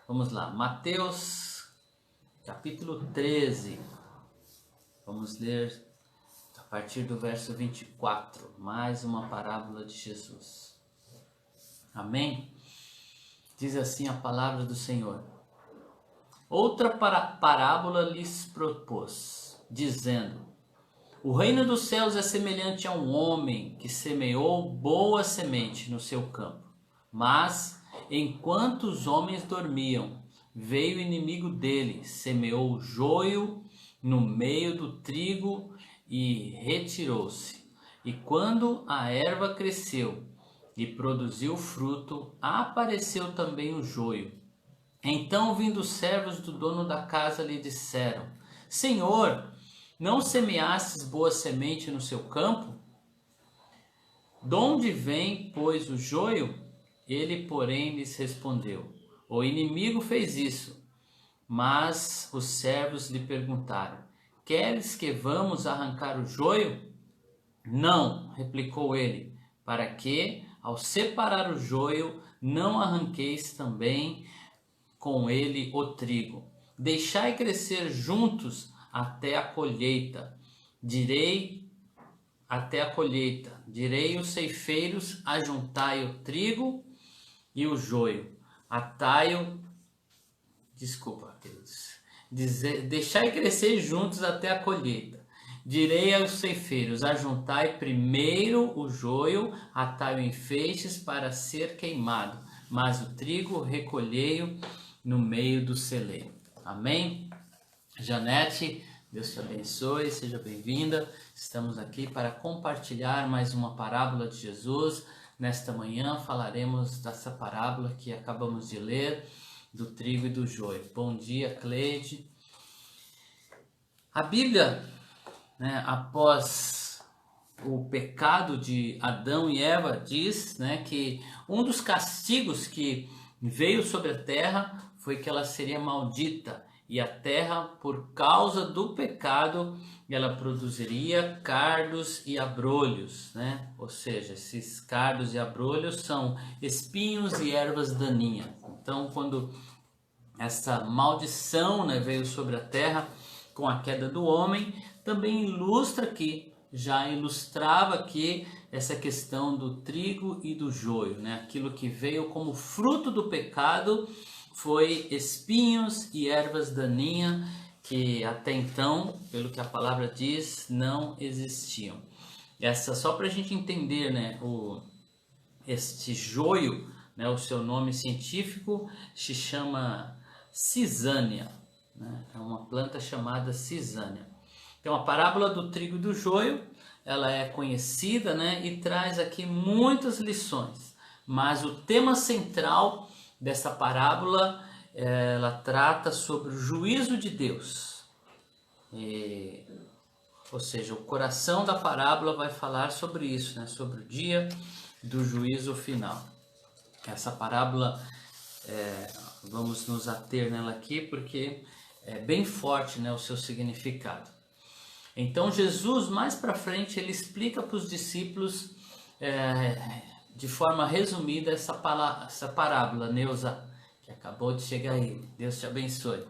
Vamos lá, Mateus capítulo 13. Vamos ler a partir do verso 24, mais uma parábola de Jesus. Amém? Diz assim a palavra do Senhor. Outra parábola lhes propôs, dizendo: O reino dos céus é semelhante a um homem que semeou boa semente no seu campo. Mas, enquanto os homens dormiam, veio o inimigo dele, semeou joio no meio do trigo e retirou-se. E quando a erva cresceu e produziu fruto, apareceu também o joio. Então, vindo os servos do dono da casa, lhe disseram: Senhor, não semeastes boa semente no seu campo? De onde vem, pois, o joio? Ele, porém, lhes respondeu: O inimigo fez isso. Mas os servos lhe perguntaram: Queres que vamos arrancar o joio? Não, replicou ele, para que, ao separar o joio, não arranqueis também com ele o trigo. Deixai crescer juntos até a colheita. Direi aos ceifeiros: ajuntai o trigo e o joio. Deixai crescer juntos até a colheita. Direi aos ceifeiros: ajuntai primeiro o joio, atai-o em feixes para ser queimado, mas o trigo recolhei-o no meio do celeiro. Amém? Janete, Deus te abençoe, seja bem-vinda. Estamos aqui para compartilhar mais uma parábola de Jesus. Nesta manhã falaremos dessa parábola que acabamos de ler, do trigo e do joio. Bom dia, Cleide. A Bíblia, após o pecado de Adão e Eva, diz, que um dos castigos que veio sobre a terra foi que ela seria maldita. E a terra, por causa do pecado, ela produziria cardos e abrolhos, Ou seja, esses cardos e abrolhos são espinhos e ervas daninhas. Então, quando essa maldição, veio sobre a terra com a queda do homem, também já ilustrava aqui essa questão do trigo e do joio, Aquilo que veio como fruto do pecado foi espinhos e ervas daninhas que até então, pelo que a palavra diz, não existiam. Essa só para a gente entender, este joio, o seu nome científico se chama cisânia, É uma planta chamada cisânia. Então a parábola do trigo e do joio, ela é conhecida, e traz aqui muitas lições. Mas o tema central dessa parábola, ela trata sobre o juízo de Deus. Ou seja, o coração da parábola vai falar sobre isso, sobre o dia do juízo final. Essa parábola, vamos nos ater nela aqui porque é bem forte, o seu significado. Então Jesus, mais para frente, ele explica para os discípulos de forma resumida essa parábola. Neuza, que acabou de chegar aí, Deus te abençoe.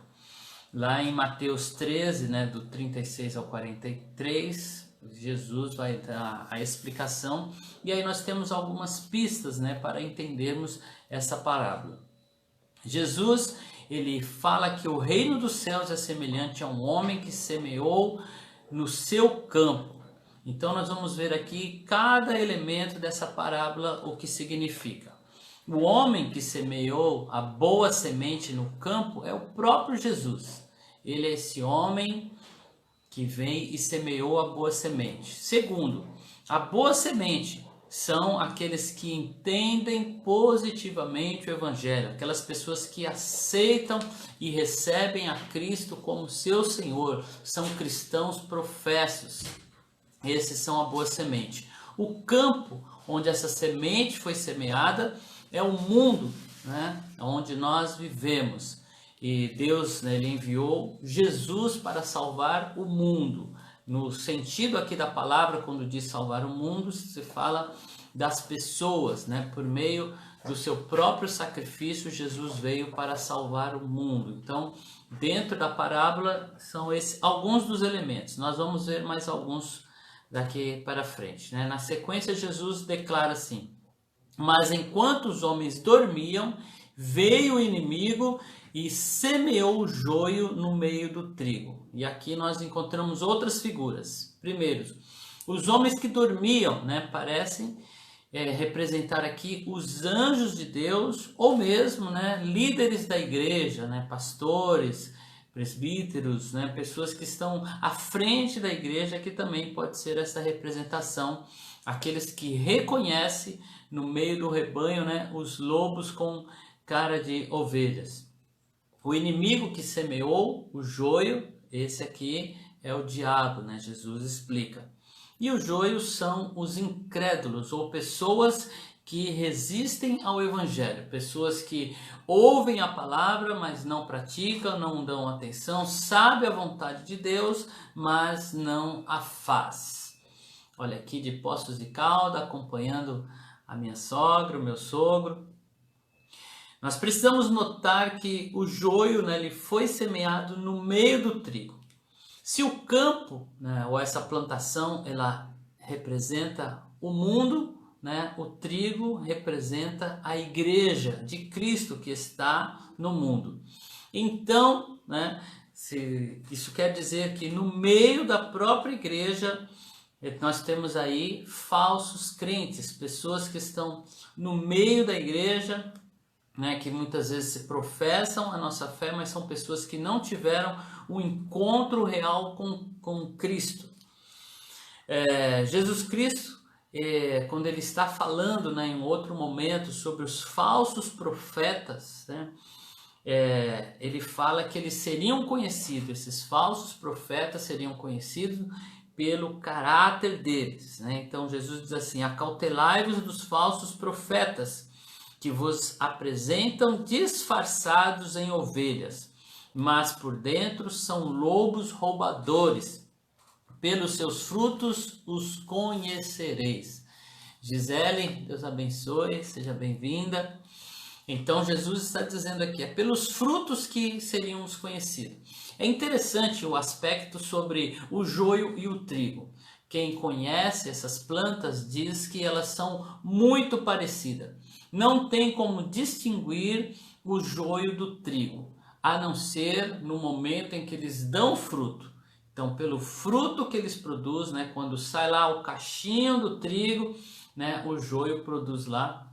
Lá em Mateus 13, do 36 ao 43, Jesus vai dar a explicação, e aí nós temos algumas pistas, para entendermos essa parábola. Jesus, ele fala que o reino dos céus é semelhante a um homem que semeou no seu campo. Então nós vamos ver aqui cada elemento dessa parábola, o que significa. O homem que semeou a boa semente no campo é o próprio Jesus. Ele é esse homem que vem e semeou a boa semente. Segundo, a boa semente são aqueles que entendem positivamente o Evangelho, aquelas pessoas que aceitam e recebem a Cristo como seu Senhor, são cristãos professos. Esses são a boa semente. O campo onde essa semente foi semeada é o mundo, onde nós vivemos. E Deus, ele enviou Jesus para salvar o mundo. No sentido aqui da palavra, quando diz salvar o mundo, se fala das pessoas, por meio do seu próprio sacrifício, Jesus veio para salvar o mundo. Então, dentro da parábola são esses alguns dos elementos. Nós vamos ver mais alguns daqui para frente, né? Na sequência, Jesus declara assim: mas enquanto os homens dormiam, veio o inimigo e semeou o joio no meio do trigo. E aqui nós encontramos outras figuras. Primeiro, os homens que dormiam, né, parecem representar aqui os anjos de Deus, ou mesmo, né, líderes da igreja, né, pastores, presbíteros, né, pessoas que estão à frente da igreja, que também pode ser essa representação, aqueles que reconhecem no meio do rebanho, né, os lobos com cara de ovelhas. O inimigo que semeou o joio, esse aqui é o diabo, né, Jesus explica. E o joio são os incrédulos, ou pessoas que resistem ao evangelho, pessoas que ouvem a palavra, mas não praticam, não dão atenção, sabem a vontade de Deus, mas não a faz. Olha, aqui de Poços de Caldas, acompanhando a minha sogra, o meu sogro. Nós precisamos notar que o joio, né, ele foi semeado no meio do trigo. Se o campo, né, ou essa plantação, ela representa o mundo, né, o trigo representa a igreja de Cristo que está no mundo. Então, né, isso quer dizer que no meio da própria igreja, nós temos aí falsos crentes, pessoas que estão no meio da igreja, né, que muitas vezes se professam a nossa fé, mas são pessoas que não tiveram um encontro real com Cristo. Jesus Cristo, quando ele está falando, né, em um outro momento sobre os falsos profetas, né, ele fala que eles seriam conhecidos, esses falsos profetas seriam conhecidos pelo caráter deles, né? Então Jesus diz assim: acautelai-vos dos falsos profetas, que vos apresentam disfarçados em ovelhas, mas por dentro são lobos roubadores. Pelos seus frutos os conhecereis. Gisele, Deus abençoe, seja bem-vinda. Então Jesus está dizendo aqui, pelos frutos que seríamos conhecidos. É interessante o aspecto sobre o joio e o trigo. Quem conhece essas plantas diz que elas são muito parecidas. Não tem como distinguir o joio do trigo, a não ser no momento em que eles dão fruto. Então, pelo fruto que eles produzem, né, quando sai lá o cachinho do trigo, né, o joio produz lá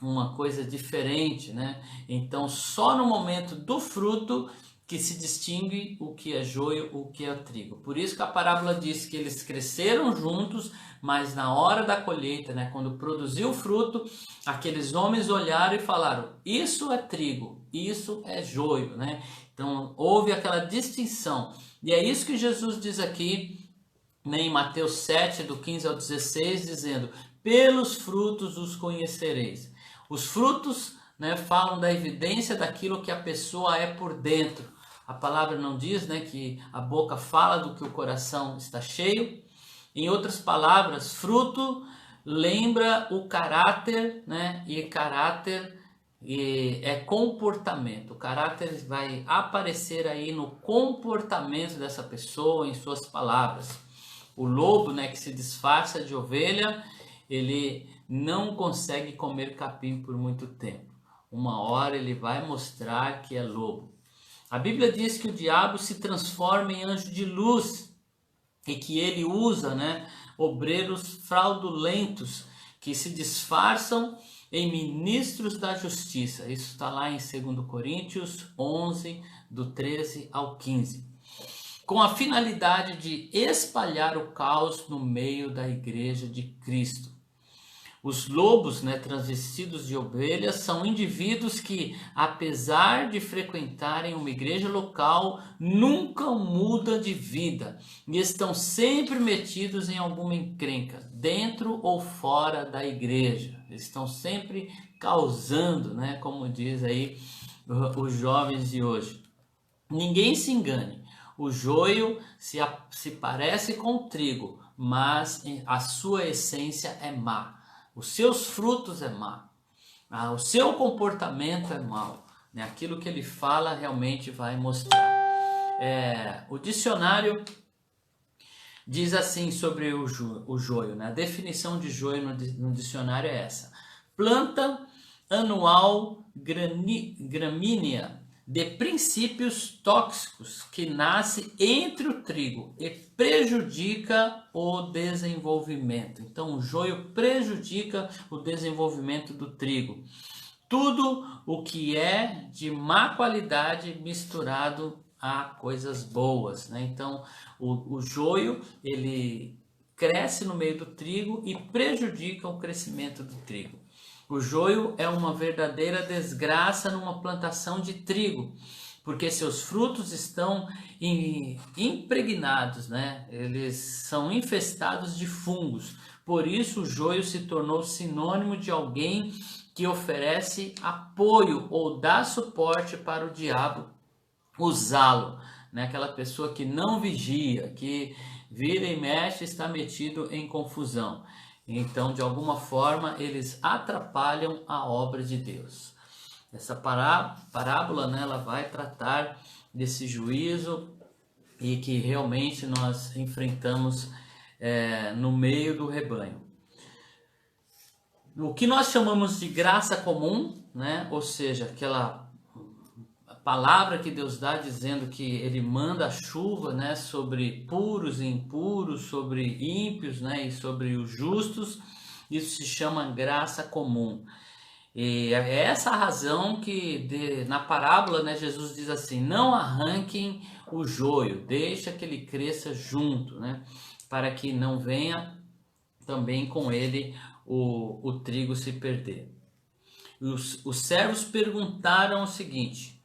uma coisa diferente, né? Então, só no momento do fruto que se distingue o que é joio, o que é trigo. Por isso que a parábola diz que eles cresceram juntos, mas na hora da colheita, né, quando produziu o fruto, aqueles homens olharam e falaram: isso é trigo, isso é joio, né? Então, houve aquela distinção. E é isso que Jesus diz aqui, né, em Mateus 7, do 15 ao 16, dizendo: pelos frutos os conhecereis. Os frutos, né, falam da evidência daquilo que a pessoa é por dentro. A palavra não diz, né, que a boca fala do que o coração está cheio. Em outras palavras, fruto lembra o caráter, né, e caráter é comportamento. O caráter vai aparecer aí no comportamento dessa pessoa, em suas palavras. O lobo, né, que se disfarça de ovelha, ele não consegue comer capim por muito tempo. Uma hora ele vai mostrar que é lobo. A Bíblia diz que o diabo se transforma em anjo de luz e que ele usa, né, obreiros fraudulentos que se disfarçam em ministros da justiça. Isso está lá em 2 Coríntios 11, do 13 ao 15. Com a finalidade de espalhar o caos no meio da igreja de Cristo. Os lobos, né, transvestidos de ovelhas, são indivíduos que, apesar de frequentarem uma igreja local, nunca mudam de vida e estão sempre metidos em alguma encrenca, dentro ou fora da igreja. Eles estão sempre causando, né, como diz aí os jovens de hoje. Ninguém se engane, o joio se parece com o trigo, mas a sua essência é má. Os seus frutos é má. O seu comportamento anual, né? Aquilo que ele fala realmente vai mostrar. O dicionário diz assim sobre o joio, né? A definição de joio no dicionário é essa: planta anual gramínea de princípios tóxicos que nasce entre o trigo e prejudica o desenvolvimento. Então, o joio prejudica o desenvolvimento do trigo. Tudo o que é de má qualidade misturado a coisas boas, né? Então, o joio, ele cresce no meio do trigo e prejudica o crescimento do trigo. O joio é uma verdadeira desgraça numa plantação de trigo, porque seus frutos estão impregnados, né? Eles são infestados de fungos. Por isso o joio se tornou sinônimo de alguém que oferece apoio ou dá suporte para o diabo usá-lo, né? Aquela pessoa que não vigia, que vira e mexe, está metido em confusão. Então, de alguma forma, eles atrapalham a obra de Deus. Essa parábola, né, ela vai tratar desse juízo e que realmente nós enfrentamos no meio do rebanho. O que nós chamamos de graça comum, né, ou seja, aquela palavra que Deus dá dizendo que ele manda a chuva, né, sobre puros e impuros, sobre ímpios, né, e sobre os justos, isso se chama graça comum. E é essa a razão que na parábola, né, Jesus diz assim: não arranquem o joio, deixa que ele cresça junto, né, para que não venha também com ele o trigo se perder. Os servos perguntaram o seguinte: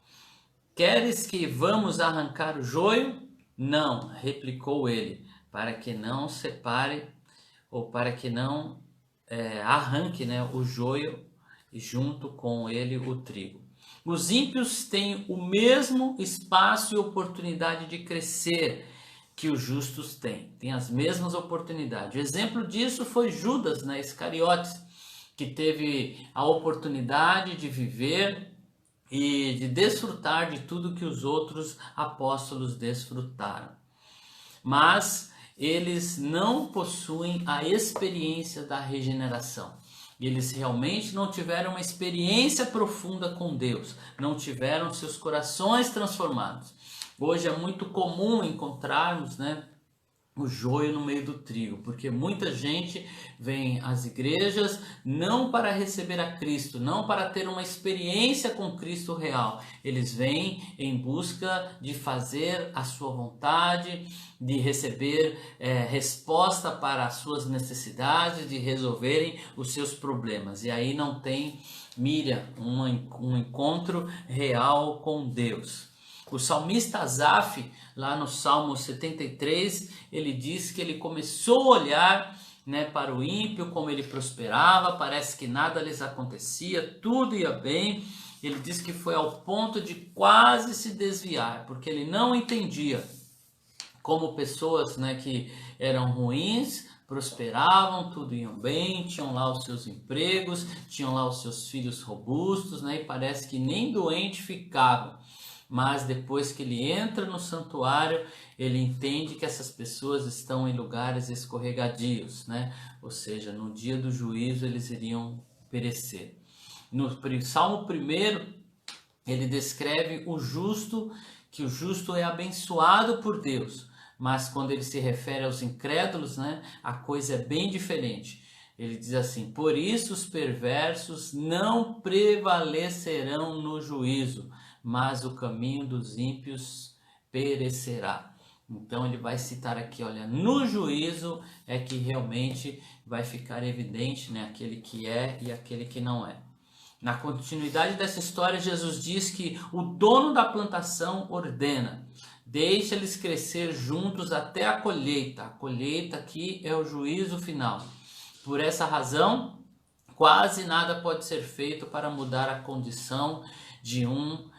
queres que vamos arrancar o joio? Não, replicou ele, para que não separe ou para que não arranque, né, o joio e junto com ele o trigo. Os ímpios têm o mesmo espaço e oportunidade de crescer que os justos têm as mesmas oportunidades. O exemplo disso foi Judas, né, Iscariotes, que teve a oportunidade de viver e de desfrutar de tudo que os outros apóstolos desfrutaram. Mas eles não possuem a experiência da regeneração. Eles realmente não tiveram uma experiência profunda com Deus, não tiveram seus corações transformados. Hoje é muito comum encontrarmos, né, o joio no meio do trigo, porque muita gente vem às igrejas não para receber a Cristo, não para ter uma experiência com Cristo real. Eles vêm em busca de fazer a sua vontade, de receber resposta para as suas necessidades, de resolverem os seus problemas. E aí não tem um encontro real com Deus. O salmista Asaf, lá no Salmo 73, ele diz que ele começou a olhar, né, para o ímpio, como ele prosperava, parece que nada lhes acontecia, tudo ia bem. Ele diz que foi ao ponto de quase se desviar, porque ele não entendia como pessoas, né, que eram ruins prosperavam, tudo ia bem, tinham lá os seus empregos, tinham lá os seus filhos robustos, né, e parece que nem doente ficavam. Mas depois que ele entra no santuário, ele entende que essas pessoas estão em lugares escorregadios, né? Ou seja, no dia do juízo eles iriam perecer. No Salmo 1, ele descreve o justo, que o justo é abençoado por Deus. Mas quando ele se refere aos incrédulos, né, a coisa é bem diferente. Ele diz assim: por isso os perversos não prevalecerão no juízo, mas o caminho dos ímpios perecerá. Então ele vai citar aqui, olha, no juízo é que realmente vai ficar evidente, né, aquele que é e aquele que não é. Na continuidade dessa história, Jesus diz que o dono da plantação ordena: deixa eles crescer juntos até a colheita. A colheita aqui é o juízo final. Por essa razão, quase nada pode ser feito para mudar a condição de um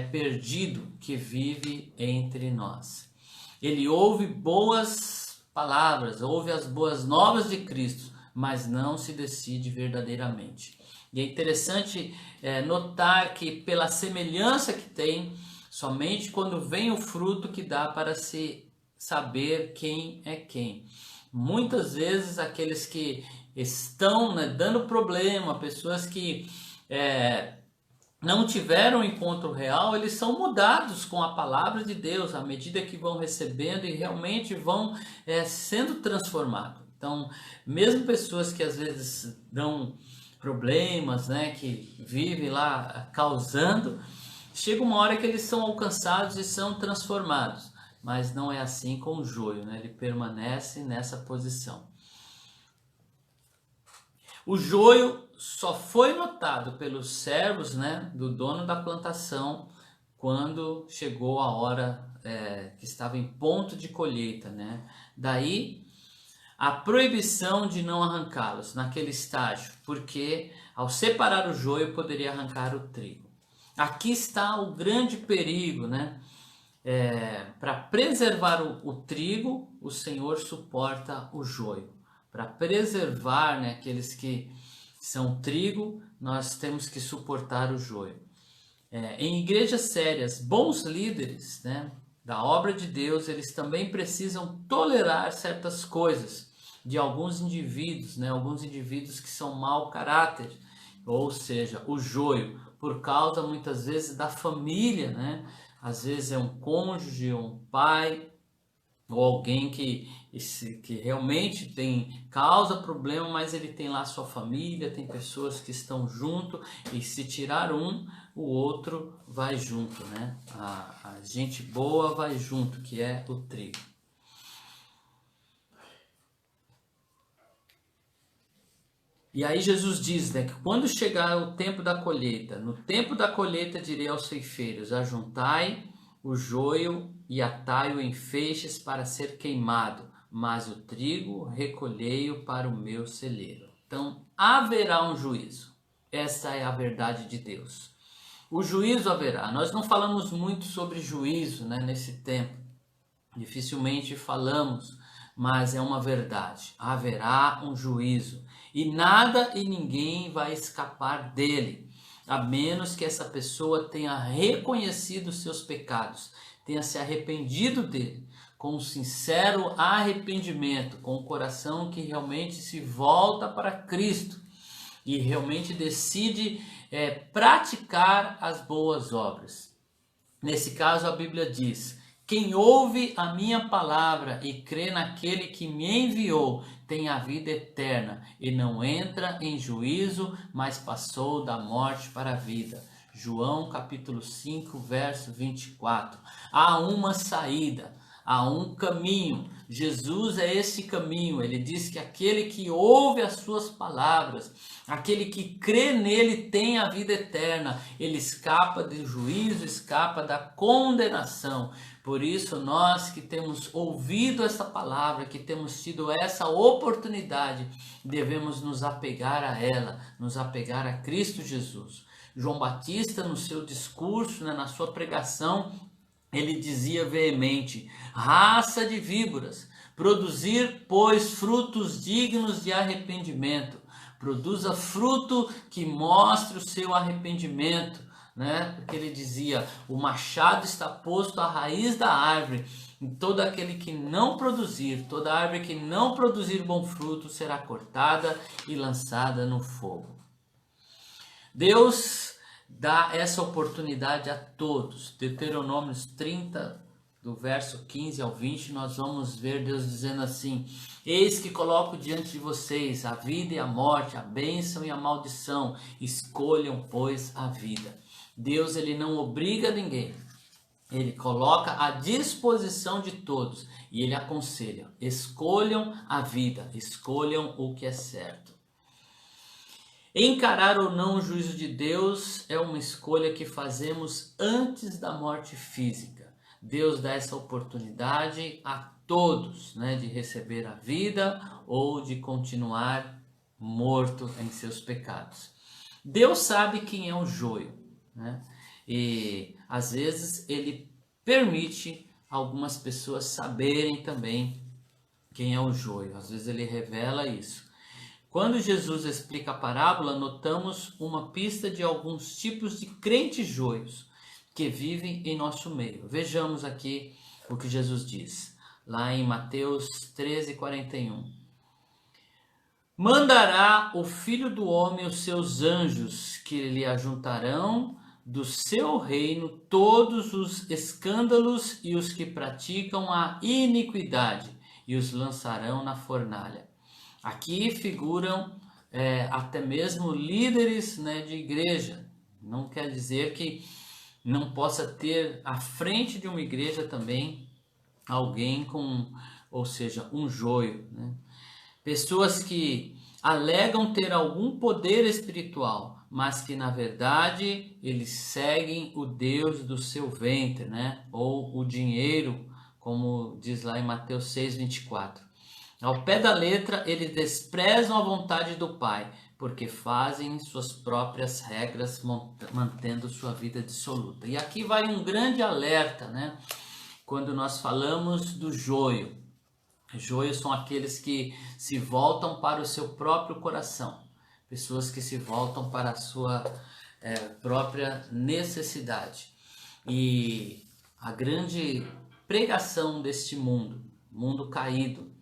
perdido que vive entre nós. Ele ouve boas palavras, ouve as boas novas de Cristo, mas não se decide verdadeiramente. E é interessante notar que pela semelhança que tem, somente quando vem o fruto que dá para se saber quem é quem. Muitas vezes aqueles que estão, né, dando problema, pessoas que não tiveram um encontro real, eles são mudados com a palavra de Deus à medida que vão recebendo e realmente vão sendo transformados. Então, mesmo pessoas que às vezes dão problemas, né, que vivem lá causando, chega uma hora que eles são alcançados e são transformados. Mas não é assim com o joio, né? Ele permanece nessa posição. O joio só foi notado pelos servos, né, do dono da plantação quando chegou a hora que estava em ponto de colheita, né? Daí a proibição de não arrancá-los naquele estágio, porque ao separar o joio poderia arrancar o trigo. Aqui está o grande perigo, né? Para preservar o trigo, o Senhor suporta o joio. Para preservar, né, aqueles que são trigo, nós temos que suportar o joio. Em igrejas sérias, bons líderes, né, da obra de Deus, eles também precisam tolerar certas coisas de alguns indivíduos, né, alguns indivíduos que são mau caráter, ou seja, o joio, por causa muitas vezes da família, né? Às vezes é um cônjuge, um pai, ou alguém que realmente causa problema, mas ele tem lá sua família, tem pessoas que estão junto, e se tirar um, o outro vai junto, né? A gente boa vai junto, que é o trigo. E aí Jesus diz, né, que quando chegar o tempo da colheita, no tempo da colheita direi aos ceifeiros, ajuntai o joio e atai-o em feixes para ser queimado, mas o trigo recolhei-o para o meu celeiro. Então haverá um juízo. Essa é a verdade de Deus. O juízo haverá. Nós não falamos muito sobre juízo, né, nesse tempo. Dificilmente falamos, mas é uma verdade. Haverá um juízo. E nada e ninguém vai escapar dele, a menos que essa pessoa tenha reconhecido os seus pecados, tenha se arrependido dele, com um sincero arrependimento, com o coração que realmente se volta para Cristo e realmente decide praticar as boas obras. Nesse caso, a Bíblia diz: quem ouve a minha palavra e crê naquele que me enviou tem a vida eterna e não entra em juízo, mas passou da morte para a vida. João capítulo 5, verso 24. Há uma saída, há um caminho. Jesus é esse caminho. Ele diz que aquele que ouve as suas palavras, aquele que crê nele tem a vida eterna. Ele escapa do juízo, escapa da condenação. Por isso, nós que temos ouvido essa palavra, que temos tido essa oportunidade, devemos nos apegar a ela, nos apegar a Cristo Jesus. João Batista, no seu discurso, né, na sua pregação, ele dizia veemente: raça de víboras, produzir, pois, frutos dignos de arrependimento. Produza fruto que mostre o seu arrependimento, né? Porque ele dizia: o machado está posto à raiz da árvore, e todo aquele que não produzir, toda árvore que não produzir bom fruto será cortada e lançada no fogo. Deus dá essa oportunidade a todos. Deuteronômio 30, do verso 15 ao 20, nós vamos ver Deus dizendo assim: eis que coloco diante de vocês a vida e a morte, a bênção e a maldição. Escolham, pois, a vida. Deus, ele não obriga ninguém. Ele coloca à disposição de todos e ele aconselha: escolham a vida, escolham o que é certo. Encarar ou não o juízo de Deus é uma escolha que fazemos antes da morte física. Deus dá essa oportunidade a todos, né, de receber a vida ou de continuar morto em seus pecados. Deus sabe quem é o joio, né? E às vezes ele permite algumas pessoas saberem também quem é o joio. Às vezes ele revela isso. Quando Jesus explica a parábola, notamos uma pista de alguns tipos de crentes joios que vivem em nosso meio. Vejamos aqui o que Jesus diz, lá em Mateus 13:41. Mandará o Filho do Homem os seus anjos, que lhe ajuntarão do seu reino todos os escândalos e os que praticam a iniquidade, e os lançarão na fornalha. Aqui figuram até mesmo líderes, né, de igreja. Não quer dizer que não possa ter à frente de uma igreja também alguém com, ou seja, um joio, né? Pessoas que alegam ter algum poder espiritual, mas que na verdade eles seguem o Deus do seu ventre, né? Ou o dinheiro, como diz lá em Mateus 6:24. Ao pé da letra, eles desprezam a vontade do Pai, porque fazem suas próprias regras, mantendo sua vida dissoluta. E aqui vai um grande alerta, né? Quando nós falamos do joio. Joios são aqueles que se voltam para o seu próprio coração. Pessoas que se voltam para a sua própria necessidade. E a grande pregação deste mundo caído,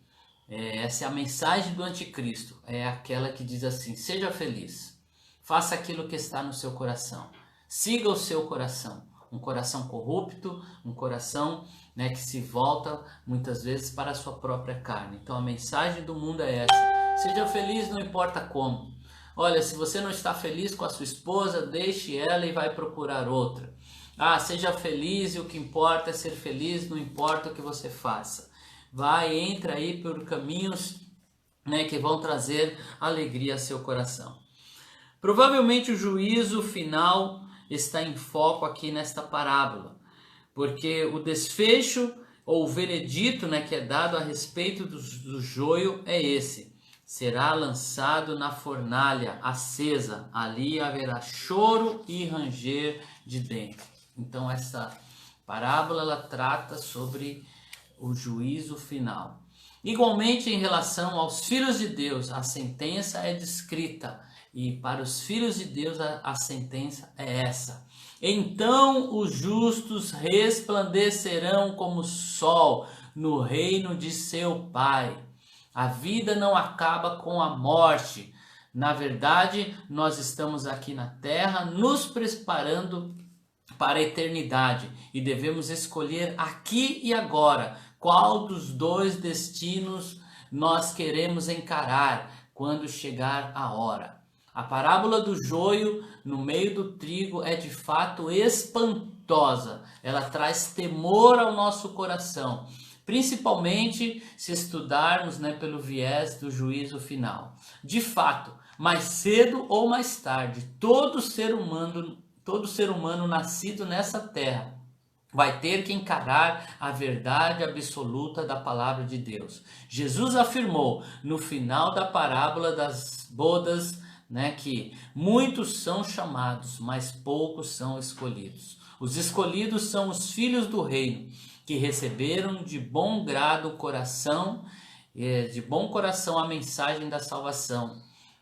essa é a mensagem do anticristo, é aquela que diz assim: seja feliz, faça aquilo que está no seu coração, siga o seu coração, um coração corrupto, um coração, né, que se volta muitas vezes para a sua própria carne. Então a mensagem do mundo é essa: seja feliz, não importa como. Olha, se você não está feliz com a sua esposa, deixe ela e vai procurar outra. Seja feliz e o que importa é ser feliz, não importa o que você faça. Entra aí por caminhos, né, que vão trazer alegria ao seu coração. Provavelmente o juízo final está em foco aqui nesta parábola, porque o desfecho ou o veredito, né, que é dado a respeito do joio é esse: será lançado na fornalha acesa, ali haverá choro e ranger de dentes. Então essa parábola ela trata sobre o juízo final. Igualmente, em relação aos filhos de Deus, a sentença é descrita, e para os filhos de Deus a sentença é essa: então os justos resplandecerão como o sol no reino de seu Pai. A vida não acaba com a morte. Na verdade, nós estamos aqui na terra nos preparando para a eternidade e devemos escolher aqui e agora qual dos dois destinos nós queremos encarar quando chegar a hora. A parábola do joio no meio do trigo é de fato espantosa. Ela traz temor ao nosso coração, principalmente se estudarmos, né, pelo viés do juízo final. De fato, mais cedo ou mais tarde, todo ser humano nascido nessa terra vai ter que encarar a verdade absoluta da palavra de Deus. Jesus afirmou no final da parábola das bodas, né, que muitos são chamados, mas poucos são escolhidos. Os escolhidos são os filhos do reino, que receberam de bom grado o coração, de bom coração a mensagem da salvação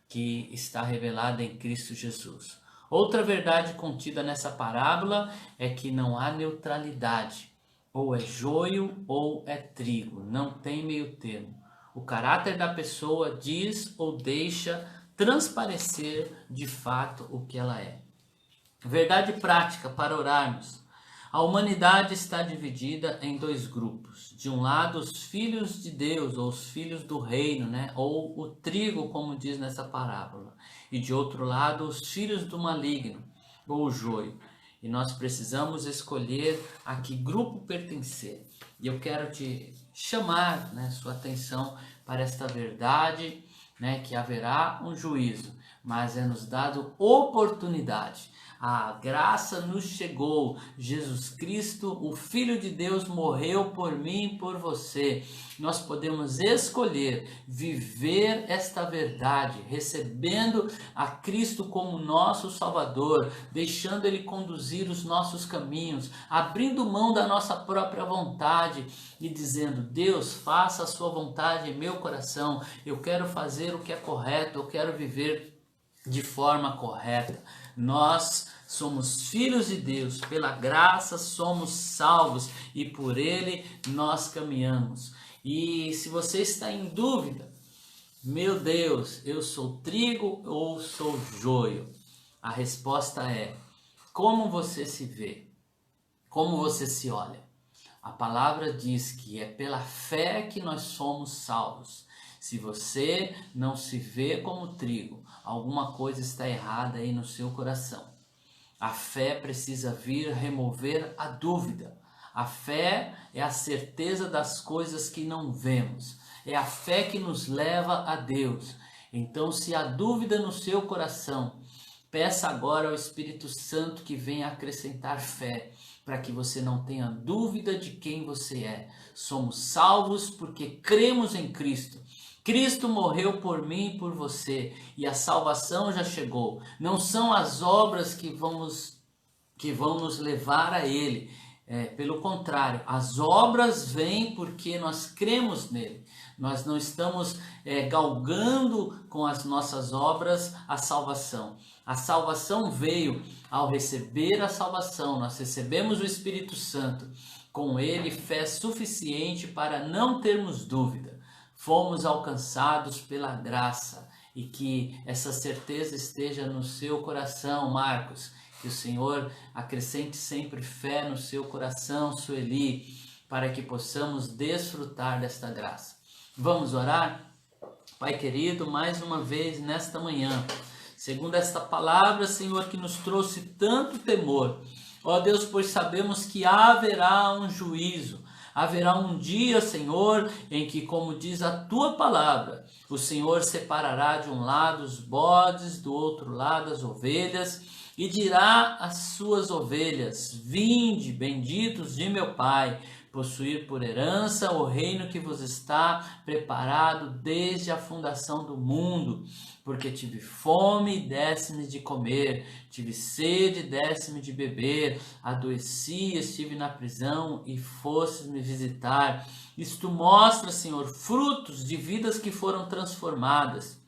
que está revelada em Cristo Jesus. Outra verdade contida nessa parábola é que não há neutralidade. Ou é joio ou é trigo. Não tem meio termo. O caráter da pessoa diz ou deixa transparecer de fato o que ela é. Verdade prática para orarmos. A humanidade está dividida em dois grupos. De um lado, os filhos de Deus, ou os filhos do reino, né? Ou o trigo, como diz nessa parábola. E de outro lado, os filhos do maligno, ou o joio. E nós precisamos escolher a que grupo pertencer. E eu quero te chamar, né, sua atenção para esta verdade, né, que haverá um juízo. mas é nos dado oportunidade. A graça nos chegou, Jesus Cristo, o Filho de Deus, morreu por mim e por você. Nós podemos escolher viver esta verdade, recebendo a Cristo como nosso Salvador, deixando Ele conduzir os nossos caminhos, abrindo mão da nossa própria vontade e dizendo: Deus, faça a sua vontade em meu coração, eu quero fazer o que é correto, eu quero viver de forma correta. Nós somos filhos de Deus, pela graça somos salvos e por Ele nós caminhamos. E se você está em dúvida, meu Deus, eu sou trigo ou sou joio? A resposta é: como você se vê? Como você se olha? A palavra diz que é pela fé que nós somos salvos. Se você não se vê como trigo, alguma coisa está errada aí no seu coração. A fé precisa vir remover a dúvida. A fé é a certeza das coisas que não vemos. É a fé que nos leva a Deus. Então, se há dúvida no seu coração, peça agora ao Espírito Santo que venha acrescentar fé, para que você não tenha dúvida de quem você é. Somos salvos porque cremos em Cristo. Cristo morreu por mim e por você, e a salvação já chegou. Não são as obras que vão nos levar a Ele. Pelo contrário, as obras vêm porque nós cremos nele. Nós não estamos galgando com as nossas obras a salvação. A salvação veio ao receber a salvação. Nós recebemos o Espírito Santo. Com ele, fé suficiente para não termos dúvida. Fomos alcançados pela graça, e que essa certeza esteja no seu coração, Marcos. Que o Senhor acrescente sempre fé no seu coração, Sueli, para que possamos desfrutar desta graça. Vamos orar? Pai querido, mais uma vez nesta manhã, segundo esta palavra, Senhor, que nos trouxe tanto temor, ó Deus, pois sabemos que haverá um juízo. Haverá um dia, Senhor, em que, como diz a tua palavra, o Senhor separará de um lado os bodes, do outro lado as ovelhas, e dirá às suas ovelhas: vinde, benditos de meu Pai, possuir por herança o reino que vos está preparado desde a fundação do mundo. Porque tive fome e deste-me de comer, tive sede e deste-me de beber, adoeci, estive na prisão e fostes me visitar. Isto mostra, Senhor, frutos de vidas que foram transformadas.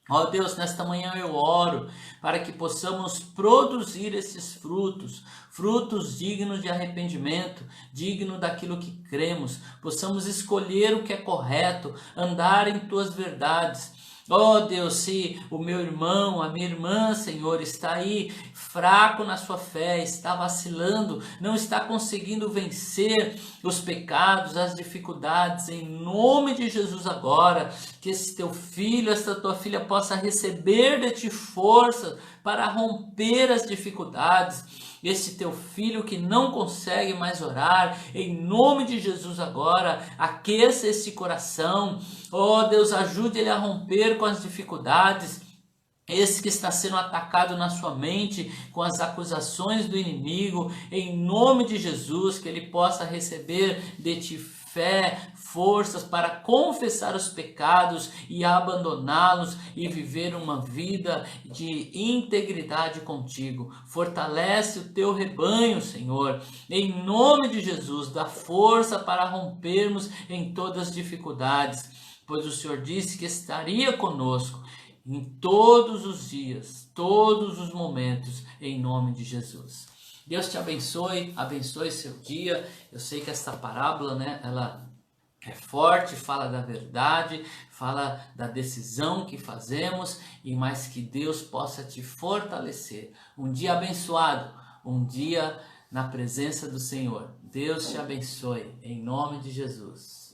Ó Deus, nesta manhã eu oro para que possamos produzir esses frutos, frutos dignos de arrependimento, digno daquilo que cremos, possamos escolher o que é correto, andar em tuas verdades. Ó Deus, se o meu irmão, a minha irmã, Senhor, está aí fraco na sua fé, está vacilando, não está conseguindo vencer os pecados, as dificuldades, em nome de Jesus agora, que esse teu filho, essa tua filha possa receber de ti força para romper as dificuldades. Esse teu filho que não consegue mais orar, em nome de Jesus agora, aqueça esse coração. Oh Deus, ajude ele a romper com as dificuldades. Esse que está sendo atacado na sua mente com as acusações do inimigo, em nome de Jesus, que ele possa receber de ti fé, forças para confessar os pecados e abandoná-los e viver uma vida de integridade contigo. Fortalece o teu rebanho, Senhor, em nome de Jesus, dá força para rompermos em todas as dificuldades, pois o Senhor disse que estaria conosco em todos os dias, todos os momentos, em nome de Jesus. Deus te abençoe, abençoe seu dia. Eu sei que esta parábola, ela é forte, fala da verdade, fala da decisão que fazemos, e mais que Deus possa te fortalecer. Um dia abençoado, um dia na presença do Senhor. Deus te abençoe, em nome de Jesus.